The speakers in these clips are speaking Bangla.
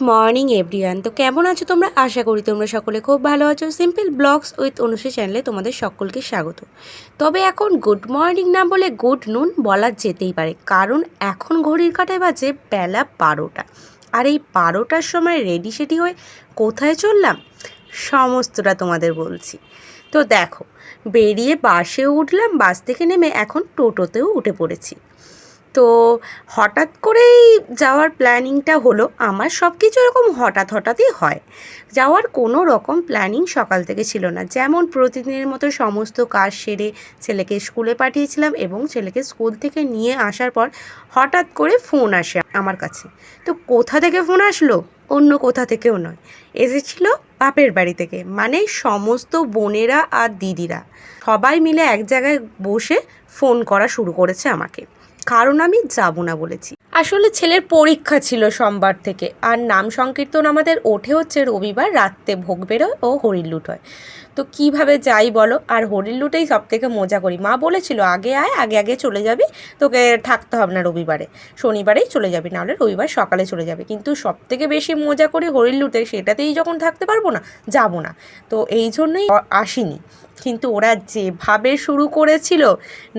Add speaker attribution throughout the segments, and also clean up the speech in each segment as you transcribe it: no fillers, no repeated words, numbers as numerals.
Speaker 1: Morning everyone. তো কেমন আছো তোমরা? আশা করি তোমরা সকলে খুব ভালো আছো। সিম্পল ব্লগস উইথ অনুশ্রী চ্যানেলে তোমাদের সকলকে স্বাগত। তবে এখন গুড মর্নিং না বলে গুড নুন বলা যেতেই পারে, কারণ এখন ঘড়ির কাঁটায় বাজে বেলা 12টা। আর এই 12টার সময় রেডি সেডি হয়ে কোথায় চললাম সমস্তটা তোমাদের বলছি। তো দেখো, বেরিয়ে বাসেও উঠলাম, বাস থেকে নেমে এখন টোটোতেও উঠে পড়েছি। তো হঠাৎ করেই যাওয়ার প্ল্যানিংটা হলো। আমার সব কিছু এরকম হঠাৎই হয়। যাওয়ার কোনো রকম প্ল্যানিং সকাল থেকে ছিল না। যেমন প্রতিদিনের মতো সমস্ত কাজ সেরে ছেলেকে স্কুলে পাঠিয়েছিলাম এবং ছেলেকে স্কুল থেকে নিয়ে আসার পর হঠাৎ করে ফোন আসে আমার কাছে। তো কোথা থেকে ফোন আসলো? অন্য কোথা থেকেও নয়, এসেছিলো বাপের বাড়ি থেকে। মানে সমস্ত বোনেরা আর দিদিরা সবাই মিলে এক জায়গায় বসে ফোন করা শুরু করেছে আমাকে, কারণ আমি যাব না বলেছি। আসলে ছেলের পরীক্ষা ছিল সোমবার থেকে, আর নাম সংকীর্তন আমাদের ওঠে হচ্ছে রবিবার রাত্রে, ভোগ বেরোয় ও হরির লুট হয়। তো কিভাবে যাই বলো? আর হরির লুটেই সব থেকে মজা করি। মা বলেছিল আগে আয়, আগে চলে যাবি, তোকে থাকতে হবে না রবিবারে, শনিবারেই চলে যাবি, নাহলে রবিবার সকালে চলে যাবে। কিন্তু সব থেকে বেশি মজা করি হরির লুটে, সেটাতেই যখন থাকতে পারবো না, যাব না। তো এই জন্যই আসিনি। কিন্তু ওরা যেভাবে শুরু করেছিল,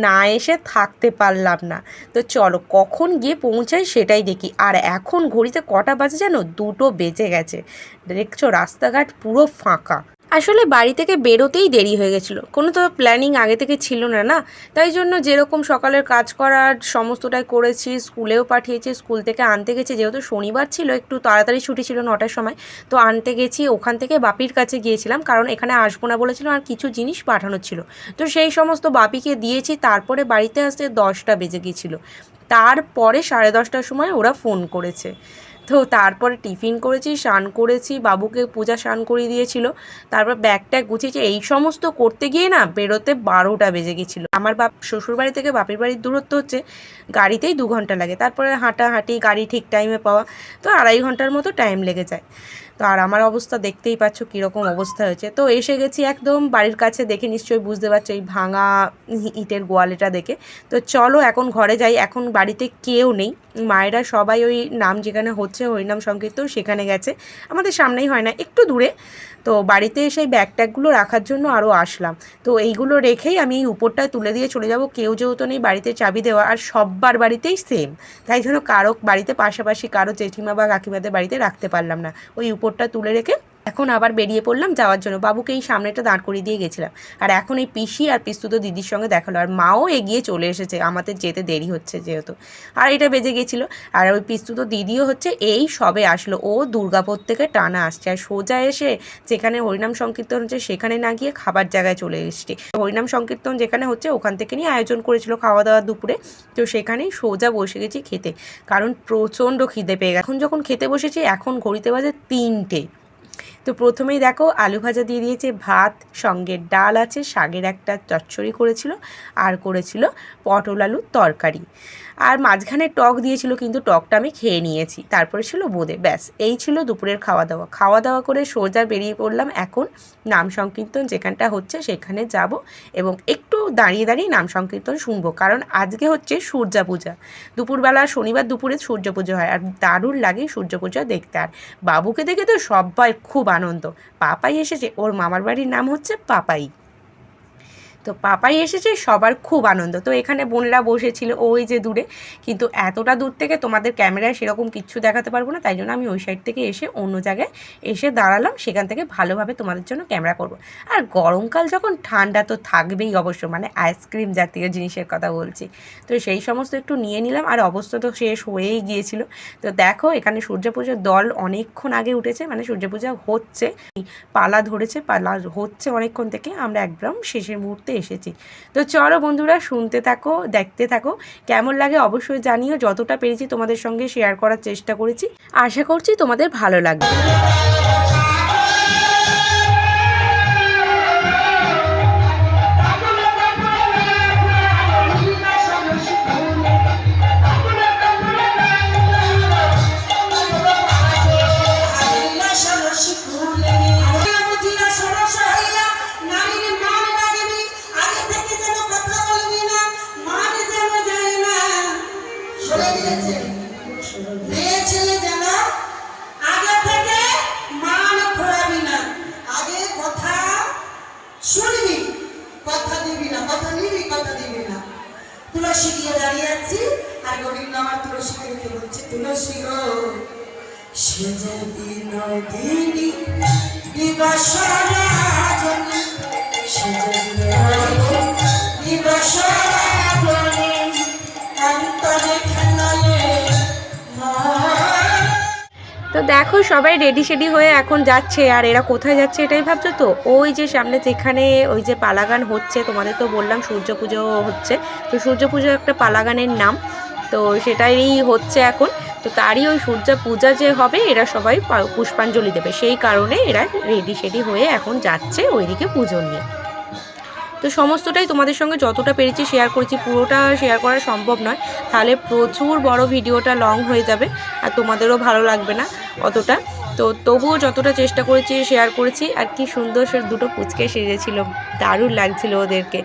Speaker 1: না এসে থাকতে পারলাম না। তো চলো কখন গিয়ে পৌঁছাই সেটাই দেখি। আর এখন ঘড়িতে কটা বাজে জানো? 2টো বেজে গেছে। দেখছো রাস্তাঘাট পুরো ফাঁকা। আসলে বাড়ি থেকে বেরোতেই দেরি হয়ে গেছিলো। কোনো তো প্ল্যানিং আগে থেকে ছিল না, না? তাই জন্য যেরকম সকালের কাজ করার সমস্তটাই করেছি, স্কুলেও পাঠিয়েছি, স্কুল থেকে আনতে গেছি, যেহেতু শনিবার ছিল একটু তাড়াতাড়ি ছুটি ছিল 9টার সময়। তো আনতে গেছি, ওখান থেকে বাপির কাছে গিয়েছিলাম, কারণ এখানে আসবো না বলেছিলাম, আর কিছু জিনিস পাঠানোর ছিল। তো সেই সমস্ত বাপিকে দিয়েছি। তারপরে বাড়িতে আসতে 10টা বেজে গিয়েছিলো। তারপরে 10:30টার সময় ওরা ফোন করেছে। তো তারপরে টিফিন করেছি, স্নান করেছি, বাবুকে পূজা স্নান করিয়ে দিয়েছিল, তারপর ব্যাগটা গুছিয়েছি। এই সমস্ত করতে গিয়ে না বেরোতে 12টা বেজে গেছিলো। আমার শ্বশুরবাড়ি থেকে বাপের বাড়ির দূরত্ব হচ্ছে গাড়িতেই 2 ঘন্টা লাগে, তারপরে হাঁটাহাঁটি, গাড়ি ঠিক টাইমে পাওয়া, তো 2.5 ঘন্টার মতো টাইম লেগে যায়। তো আর আমার অবস্থা দেখতেই পাচ্ছ কীরকম অবস্থা হয়েছে। তো এসে গেছি একদম বাড়ির কাছে, দেখে নিশ্চয়ই বুঝতে পারছো এই ভাঙা ইটের গোয়ালেটা দেখে। তো চলো এখন ঘরে যাই। এখন বাড়িতে কেউ নেই, মায়েরা সবাই ওই নাম যেখানে হচ্ছে হরিনাম সংকীর্তন সেখানে গেছে। আমাদের সামনেই হয় না, একটু দূরে। তো বাড়িতে এসে ব্যাগ ট্যাগগুলো রাখার জন্য আরও আসলাম। তো এইগুলো রেখেই আমি এই উপরটায় তুলে দিয়ে চলে যাব। কেউ যেহেতু নেই বাড়িতে চাবি দেওয়া, আর সববার বাড়িতেই সেম, তাই জন্য কারো বাড়িতে পাশাপাশি কারো জেঠিমা বা কাকিমাদের বাড়িতে রাখতে পারলাম না। ওই উপরটা তুলে রেখে এখন আবার বেরিয়ে পড়লাম যাওয়ার জন্য। বাবুকে এই সামনেটা দাঁড় করিয়ে দিয়ে গেছিলাম। আর এখন এই পিসি আর পিস্তুতো দিদির সঙ্গে দেখালো, আর মাও এগিয়ে চলে এসেছে, আমাদের যেতে দেরি হচ্ছে যেহেতু। আর এটা বেজে গেছিলো। আর ওই পিস্তুতো দিদিও হচ্ছে এই সবে আসলো, ও দুর্গাপুর থেকে টানা আসছে। আর সোজা এসে যেখানে হরিনাম সংকীর্তন হচ্ছে সেখানে না গিয়ে খাবার জায়গায় চলে এসছে। হরিনাম সংকীর্তন যেখানে হচ্ছে ওখান থেকে নিয়ে আয়োজন করেছিল খাওয়া দাওয়া দুপুরে। তো সেখানেই সোজা বসে গেছি খেতে, কারণ প্রচণ্ড খিদে পেয়ে গেছে। এখন যখন খেতে বসেছি, এখন ঘড়িতে বাজে 3টে। তো প্রথমেই দেখো আলু ভাজা দিয়ে দিয়েছে, ভাত, সঙ্গে ডাল আছে, শাকের একটা চচ্চড়ি করেছিল, আর করেছিল পটল আলুর তরকারি, আর মাঝখানে টক দিয়েছিল, কিন্তু টকটা আমি খেয়ে নিয়েছি। তারপরে ছিল বোঁদে। ব্যাস এই ছিল দুপুরের খাওয়া দাওয়া করে সোজা বেরিয়ে পড়লাম এখন নাম সংকীর্তন যেখানটা হচ্ছে সেখানে যাব, এবং একটু দাঁড়িয়ে নাম সংকীর্তন শুনবো, কারণ আজকে হচ্ছে সূর্যা পূজা। দুপুরবেলা শনিবার দুপুরে সূর্য পুজো হয়, আর দারুণ লাগে সূর্য পূজা দেখতে। আর বাবুকে দেখে তো সবাই খুব আনন্দ। পাপাই এসেছে, ওর মামার বাড়ির নাম হচ্ছে পাপাই। তো পাপাই এসেছে, সবার খুব আনন্দ। তো এখানে বোনেরা বসেছিল ওই যে দূরে, কিন্তু এতটা দূর থেকে তোমাদের ক্যামেরায় সেরকম কিচ্ছু দেখাতে পারবো না, তাই জন্য আমি ওই সাইড থেকে এসে অন্য জায়গায় এসে দাঁড়ালাম, সেখান থেকে ভালোভাবে তোমাদের জন্য ক্যামেরা করব। আর গরমকাল যখন, ঠান্ডা তো থাকবেই অবশ্য, মানে আইসক্রিম জাতীয় জিনিসের কথা বলছি। তো সেই সমস্ত একটু নিয়ে নিলাম, আর অবস্থা তো শেষ হয়েই গিয়েছিল। তো দেখো এখানে সূর্য পুজোর দল অনেকক্ষণ আগে উঠেছে, মানে সূর্য পূজা হচ্ছে, পালা ধরেছে, পালা হচ্ছে অনেকক্ষণ থেকে, আমরা একদম শেষের মুহূর্তে এসেছি। তো চলো বন্ধুরা, শুনতে থাকো, দেখতে থাকো, কেমন লাগে অবশ্যই জানিও। যতটা পেরেছি তোমাদের সঙ্গে শেয়ার করার চেষ্টা করেছি, আশা করছি তোমাদের ভালো লাগবে।
Speaker 2: মেয়ে ছেলে যেন আগে তুলসী দিয়ে দাঁড়িয়ে আছি আর গোবিন্দ আমার তুলসীকে দেখে বলছে তুলসী গো সেজে বিনোদিনী বিবাসরাজনী সেজে বিনোদিনী বিবাসরাজনী অন্তরে খেলায়ে
Speaker 1: তো দেখো সবাই রেডি শেডি হয়ে এখন যাচ্ছে। আর এরা কোথায় যাচ্ছে এটাই ভাবছো তো? ওই যে সামনে যেখানে ওই যে পালাগান হচ্ছে, তোমাদের তো বললাম সূর্য পুজো হচ্ছে, তো সূর্য পুজো একটা পালাগানের নাম, তো সেটাই হচ্ছে এখন। তো তারই ওই সূর্য পূজা যে হবে এরা সবাই পুষ্পাঞ্জলি দেবে, সেই কারণে এরা রেডি শেডি হয়ে এখন যাচ্ছে ওইদিকে পুজো নিয়ে। তো সমস্তটাই তোমাদের সঙ্গে যতটা পেরেছি শেয়ার করেছি, পুরোটা শেয়ার করা সম্ভব নয়, তাহলে প্রচুর বড় ভিডিওটা লং হয়ে যাবে আর তোমাদেরও ভালো লাগবে না অতটা। তো তবুও যতটা চেষ্টা করেছি শেয়ার করেছি। আর কি সুন্দর সে দুটো পুচকে সেজেছিল, দারুণ লাগছিল ওদেরকে।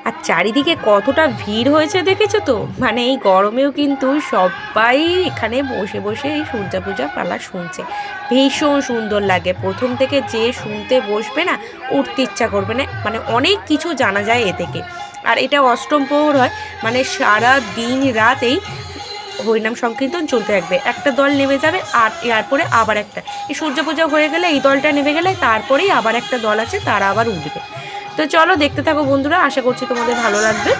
Speaker 1: আর চারিদিকে কতটা ভিড় হয়েছে দেখেছো তো, মানে এই গরমেও কিন্তু সবাই এখানে বসে বসে এই সূর্যা পূজা পালা শুনছে। ভীষণ সুন্দর লাগে, প্রথম থেকে যে শুনতে বসবে না উঠতে ইচ্ছা করবে না, মানে অনেক কিছু জানা যায় এ থেকে। আর এটা অষ্টম প্রহর হয়, মানে সারা দিন রাতেই হরিনাম সংকীর্তন চলতে থাকবে। একটা দল নেমে যাবে আর এরপরে আবার একটা, এই সূর্য পূজা হয়ে গেলে এই দলটা নেমে গেলে তারপরেই আবার একটা দল আছে তারা আবার উঠবে। তো চলো দেখতে থাকো বন্ধুরা, আশা করছি তোমাদের ভালো লাগবে।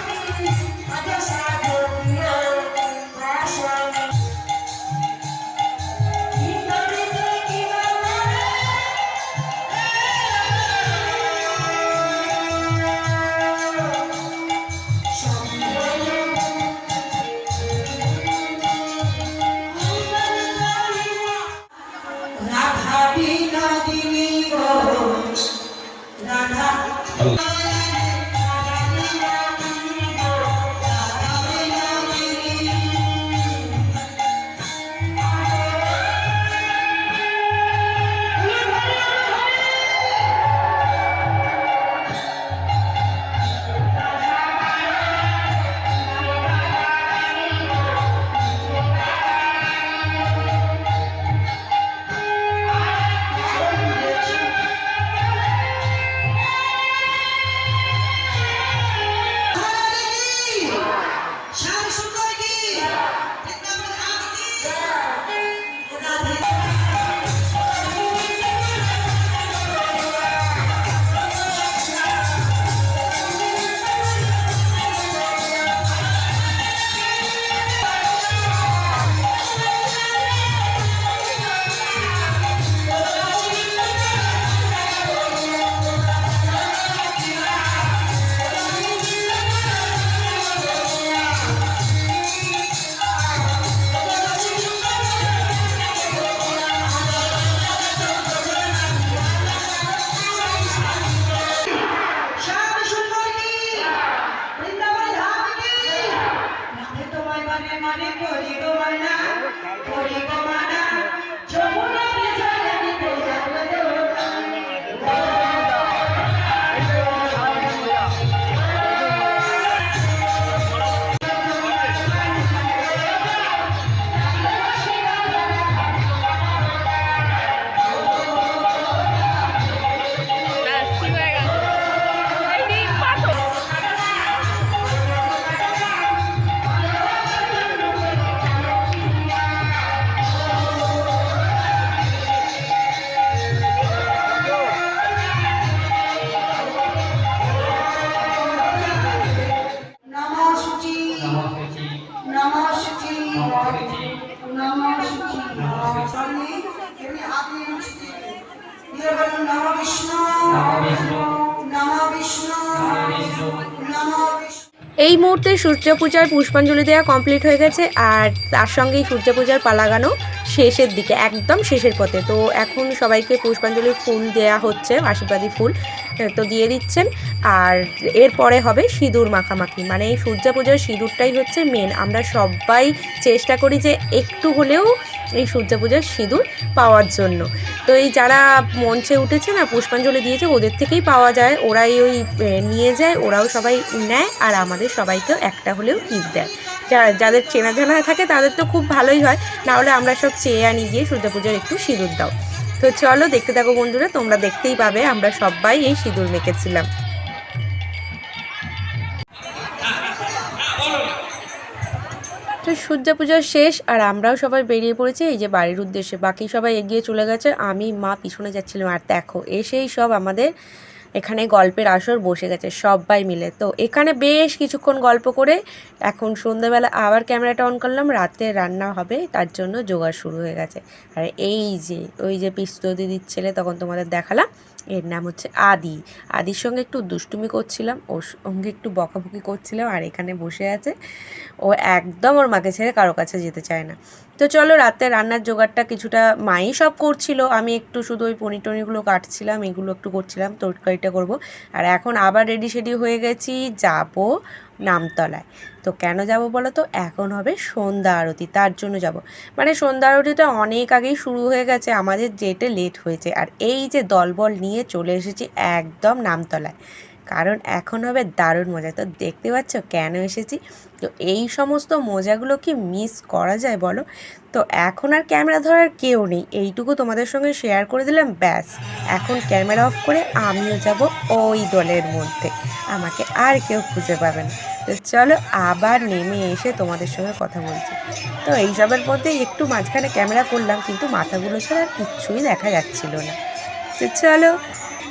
Speaker 1: এই মুহূর্তে সূর্য পূজার পুষ্পাঞ্জলি দেওয়া কমপ্লিট হয়ে গেছে, আর তার সঙ্গেই সূর্য পূজার পালাগানও শেষের দিকে, একদম শেষের পথে। তো এখন সবাইকে পুষ্পাঞ্জলি ফুল দেয়া হচ্ছে, আশীর্বাদী ফুল তো দিয়ে দিচ্ছেন। আর এরপরে হবে সিঁদুর মাখামাখি, মানে এই সূর্য পূজার সিঁদুরটাই হচ্ছে মেন। আমরা সবাই চেষ্টা করি যে একটু হলেও এই সূর্য পূজার সিঁদুর পাওয়ার জন্য। তো এই যারা মঞ্চে উঠেছে না, পুষ্পাঞ্জলি দিয়েছে, ওদের থেকেই পাওয়া যায়, ওরাই ওই নিয়ে যায়, ওরাও সবাই নেয়, আর আমাদের সবাইকেও একটা হলেও টিপ দেয়। যাদের চেনা জানা থাকে তাদের তো খুব ভালোই হয়, নাহলে আমরা সব চেয়ে আনি গিয়ে সূর্য পূজার একটু সিঁদুর দাও। তো চলো দেখতে থাকো বন্ধুরা, তোমরা দেখতেই পাবে আমরা সবাই এই সিঁদুর মেখেছিলাম। তো সূর্যা পুজো শেষ আর আমরাও সবাই বেরিয়ে পড়েছি এই যে বাড়ির উদ্দেশ্যে। বাকি সবাই এগিয়ে চলে গেছে, আমি মা পিছনে যাচ্ছিলাম। আর দেখো এসেই সব আমাদের এখানে গল্পের আসর বসে গেছে সবাই মিলে। তো এখানে বেশ কিছুক্ষণ গল্প করে এখন সন্ধ্যাবেলা আবার ক্যামেরাটা অন করলাম, রাতে রান্না হবে তার জন্য জোগাড় শুরু হয়ে গেছে। আর এই যে ওই যে পিস্তো দিদির ছেলে তখন তোমাদের দেখালাম, এর নাম হচ্ছে আদি। আদির সঙ্গে একটু দুষ্টুমি করছিলাম, ওর সঙ্গে একটু বকাবকি করছিলাম। আর এখানে বসে আছে, ও একদম ওর মাকে ছেড়ে কারো কাছে যেতে চায় না। তো চলো রাতে রান্নার জোগাড়টা কিছুটা মাই সব করছিল, আমি একটু শুধু ওই পনির টনিরগুলো কাটছিলাম, এগুলো একটু করছিলাম, তরকারিটা করব। আর এখন আবার রেডি সেডি হয়ে গেছি, যাব নামতলায়। তো কেন যাব বলো তো, এখন হবে সন্ধ্যা আরতি, তার জন্য যাব। মানে সন্ধ্যা আরতিটা অনেক আগেই শুরু হয়ে গেছে, আমাদের যেতে লেট হয়েছে। আর এই যে দলবল নিয়ে চলে এসেছি একদম নামতলায়, কারণ এখন হবে দারুণ মজা। তো দেখতে পাচ্ছ কেন এসেছি। তো এই সমস্ত মজাগুলো কি মিস করা যায় বলো। তো এখন আর ক্যামেরা ধরার কেউ নেই, এইটুকু তোমাদের সঙ্গে শেয়ার করে দিলাম, ব্যাস। এখন ক্যামেরা অফ করে আমিও যাব ওই দলের মধ্যে, আমাকে আর কেউ খুঁজে পাবে না। তো চলো আবার নেমে এসে তোমাদের সঙ্গে কথা বলছি। তো এইসবের মধ্যে একটু মাঝখানে ক্যামেরা করলাম, কিন্তু মাথাগুলো ছাড়া আর কিচ্ছুই দেখা যাচ্ছিল না। তো চলো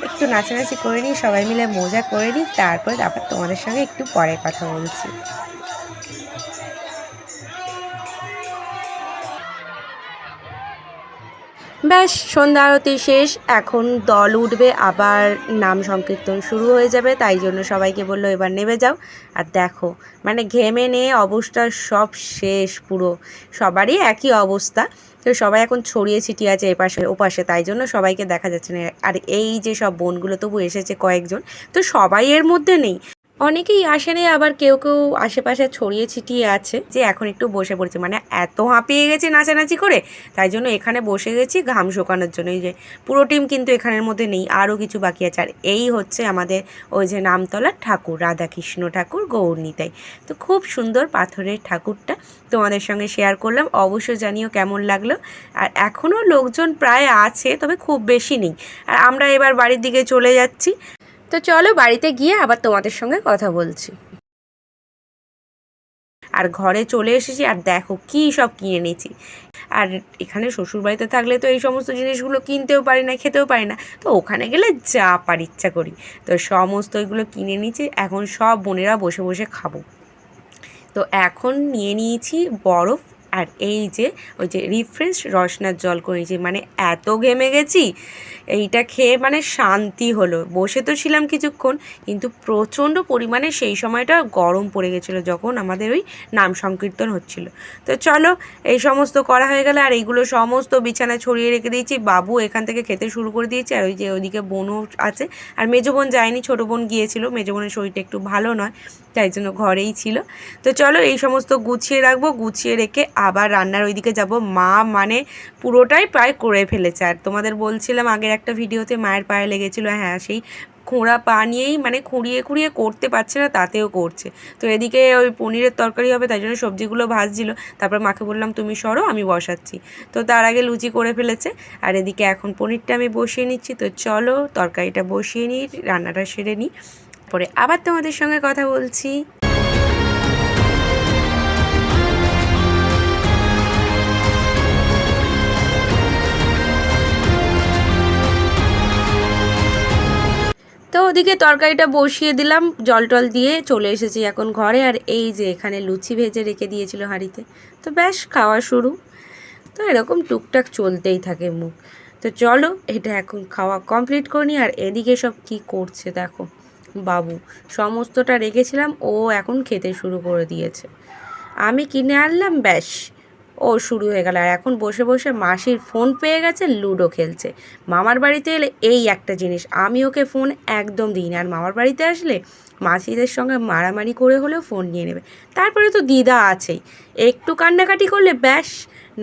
Speaker 1: একটু নাচানাচি করে নিই, সবাই মিলে মজা করে নিই, তারপর আবার তোমাদের সঙ্গে একটু পরে কথা বলছি। ব্যাস সন্ধ্যা আরতি শেষ, এখন দল উঠবে, আবার নাম সংকীর্তন শুরু হয়ে যাবে। তাই জন্য সবাইকে বললো এবার নেমে যাও। আর দেখো মানে ঘেমে নিয়ে অবস্থা সব শেষ পুরো, সবারই একই অবস্থা। তো সবাই এখন ছড়িয়ে ছিটিয়ে আছে এপাশে ওপাশে, তাই জন্য সবাইকে দেখা যাচ্ছে না। আর এই যে সব বোনগুলো তবু এসেছে কয়েকজন, তো সবাই এর মধ্যে নেই, অনেকেই আসেনি, আবার কেউ কেউ আশেপাশে ছড়িয়ে ছিটিয়ে আছে। যে এখন একটু বসে পড়েছে, মানে এত হাঁপিয়ে গেছি নাচানাচি করে, তাই জন্য এখানে বসে গেছি ঘাম শুকানোর জন্য। এই যে পুরো টিম কিন্তু এখানের মধ্যে নেই, আরও কিছু বাকি আছে। আর এই হচ্ছে আমাদের ওই যে নামতলার ঠাকুর, রাধাকৃষ্ণ ঠাকুর গৌরনীতাই। তো খুব সুন্দর পাথরের ঠাকুরটা তোমাদের সঙ্গে শেয়ার করলাম, অবশ্যই জানিও কেমন লাগলো। আর এখনও লোকজন প্রায় আছে, তবে খুব বেশি নেই। আর আমরা এবার বাড়ির দিকে চলে যাচ্ছি। তো চলো বাড়িতে গিয়ে আবার তোমাদের সঙ্গে কথা বলছি। আর ঘরে চলে এসেছি, আর দেখো কি সব কিনে নিয়েছি। আর এখানে শ্বশুরবাড়িতে থাকলে তো এই সমস্ত জিনিসগুলো কিনতেও পারি না, খেতেও পারি না, তো ওখানে গেলে যা পারি ইচ্ছা করি। তো সমস্ত এগুলো কিনে নিয়েছি, এখন সব বোনেরা বসে বসে খাবো। তো এখন নিয়ে নিয়েছি বরফ, আর এই যে ওই যে রিফ্রেশ রসনার জল করেছি। মানে এত ঘেমে গেছি, এইটা খেয়ে মানে শান্তি হলো। বসে তো ছিলাম কিছুক্ষণ, কিন্তু প্রচণ্ড পরিমাণে সেই সময়টা গরম পড়ে গেছিলো যখন আমাদের ওই নাম সংকীর্তন হচ্ছিল। তো চলো এই সমস্ত করা হয়ে গেলে, আর এইগুলো সমস্ত বিছানায় ছড়িয়ে রেখে দিয়েছি। বাবু এখান থেকে খেতে শুরু করে দিয়েছে, আর ওই যে ওইদিকে বোনও আছে। আর মেজো বোন যায়নি, ছোটো বোন গিয়েছিল, মেজো বোনের শরীরটা একটু ভালো নয়, তাই জন্য ঘরেই ছিল। তো চলো এই সমস্ত গুছিয়ে রাখবো, গুছিয়ে রেখে আবার রান্নার ওইদিকে যাব। মা মানে পুরোটাই প্রায় করে ফেলেছে। আর তোমাদের বলছিলাম আগের একটা ভিডিওতে মায়ের পায়ে লেগেছিলো, হ্যাঁ সেই খোঁড়া পা নিয়েই মানে খুঁড়িয়ে খুঁড়িয়ে করতে পারছে না, তাতেও করছে। তো এদিকে ওই পনিরের তরকারি হবে, তাই জন্য সবজিগুলো ভাজছিল। তারপর মাকে বললাম তুমি সরো, আমি বসাচ্ছি। তো তার আগে লুচি করে ফেলেছে। আর এদিকে এখন পনিরটা আমি বসিয়ে নিচ্ছি। তো চলো তরকারিটা বসিয়ে নিই, রান্নাটা সেরে নিই, পরে আবার তোমাদের সঙ্গে কথা বলছি। তো ওদিকে তরকারিটা বসিয়ে দিলাম, জল টল দিয়ে চলে এসেছি এখন ঘরে। আর এই যে এখানে লুচি ভেজে রেখে দিয়েছিল হাঁড়িতে, তো ব্যাস খাওয়া শুরু। তো এরকম টুকটাক চলতেই থাকে মুখ। তো চলো এটা এখন খাওয়া কমপ্লিট করে নিই। আর এদিকে সব কি করছে দেখো, বাবু সমস্তটা রেখেছিলাম, ও এখন খেতে শুরু করে দিয়েছে। আমি কিনে আনলাম, ব্যাস ও শুরু হয়ে গেল। আর এখন বসে বসে মাসির ফোন পেয়ে গেছে, লুডো খেলছে। মামার বাড়িতে এলে এই একটা জিনিস, আমি ওকে ফোন একদম দিই না। আর মামার বাড়িতে আসলে মাসিদের সঙ্গে মারামারি করে হলেও ফোন নিয়ে নেবে। তারপরে তো দিদা আছেই, একটু কান্নাকাটি করলে ব্যাস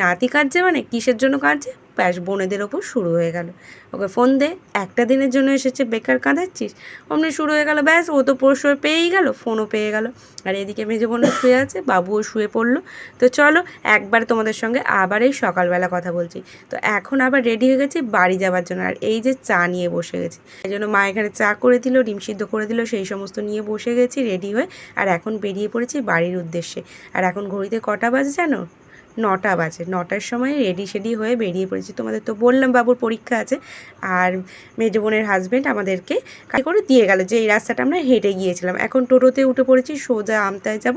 Speaker 1: নাতি কাঁদছে, মানে কিসের জন্য কাঁদছে ব্যাস বোনেদের ওপর শুরু হয়ে গেল, ওকে ফোন দে, একটা দিনের জন্য এসেছে, বেকার কাঁদাচ্ছিস, অমনি শুরু হয়ে গেল। ব্যাস ও তো পরশু পেয়েই গেল, ফোনও পেয়ে গেল। আর এদিকে মেজো বোনও শুয়ে আছে, বাবুও শুয়ে পড়লো। তো চলো একবার তোমাদের সঙ্গে আবার এই সকালবেলা কথা বলছি। তো এখন আবার রেডি হয়ে গেছি বাড়ি যাওয়ার জন্য, আর এই যে চা নিয়ে বসে গেছি। এই জন্য মা এখানে চা করে দিল, ডিম সিদ্ধ করে দিল, সেই সমস্ত নিয়ে বসে গেছি রেডি হয়ে। আর এখন বেরিয়ে পড়েছি বাড়ির উদ্দেশ্যে। আর এখন ঘড়িতে কটা বাজে জানো? 9টা বাজে। 9টার সময় রেডি শেডি হয়ে বেরিয়ে পড়েছি। তোমাদের তো বললাম বাবুর পরীক্ষা আছে, আর মেজো বোনের হাজব্যান্ড আমাদেরকে গাড়ি করে দিয়ে গেল, যে এই রাস্তাটা আমরা হেঁটে গিয়েছিলাম। এখন টোটোতে উঠে পড়েছি, সোজা আমতায় যাব,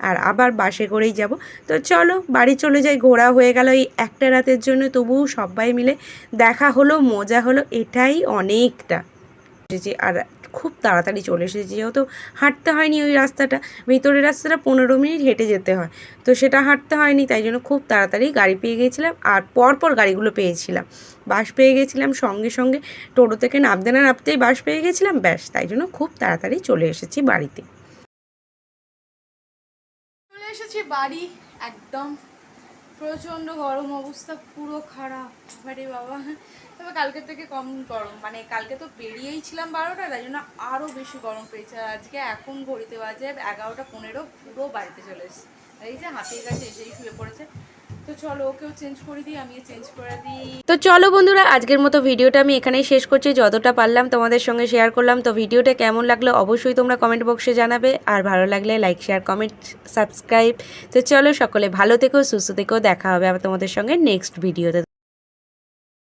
Speaker 1: আর আবার বাসে করেই যাব। তো চলো বাড়ি চলে যাই। ঘোরা হয়ে গেল এই একটা রাতের জন্য, তবুও সবাই মিলে দেখা হলো, মজা হলো, এটাই অনেকটা। আর খুব তাড়াতাড়ি চলে এসেছি, যেহেতু হাঁটতে হয়নি ওই রাস্তাটা, ভিতরের রাস্তাটা 15 মিনিট হেঁটে যেতে হয়, তো সেটা হাঁটতে হয়নি, তাই জন্য খুব তাড়াতাড়ি গাড়ি পেয়ে গিয়েছিলাম। আর পরপর গাড়িগুলো পেয়েছিলাম, বাস পেয়ে গেছিলাম সঙ্গে সঙ্গে, টোটো থেকে নামতে না নামতেই বাস পেয়ে গেছিলাম, ব্যাস তাই জন্য খুব তাড়াতাড়ি চলে এসেছি বাড়িতে।
Speaker 3: চলে এসেছি বাড়ি, একদম প্রচণ্ড গরম অবস্থা, পুরো খারাপ। আরে বাবা, তবে কালকের থেকে কম গরম, মানে কালকে তো বেরিয়েই ছিলাম 12টা, তাই জন্য আরও বেশি গরম পেয়েছে। আর আজকে এখন ঘড়িতে বাজে 11:15, পুরো বাড়িতে চলে এসেছি। আর এই যে হাতির কাছে এসেই শুয়ে পড়েছে। তো চলো ওকেও চেঞ্জ করে দিই, আমিও চেঞ্জ করে দিই।
Speaker 1: তো চলো বন্ধুরা, আজকের মতো ভিডিওটা আমি এখানেই শেষ করছি, যতটা পারলাম তোমাদের সঙ্গে শেয়ার করলাম। তো ভিডিওটা কেমন লাগলো অবশ্যই তোমরা কমেন্ট বক্সে জানাবে, আর ভালো লাগলে লাইক, শেয়ার, কমেন্ট, সাবস্ক্রাইব। তো চলো সকলে ভালো থেকো, সুস্থ থেকো, দেখা হবে আবার তোমাদের সঙ্গে নেক্সট ভিডিওতে।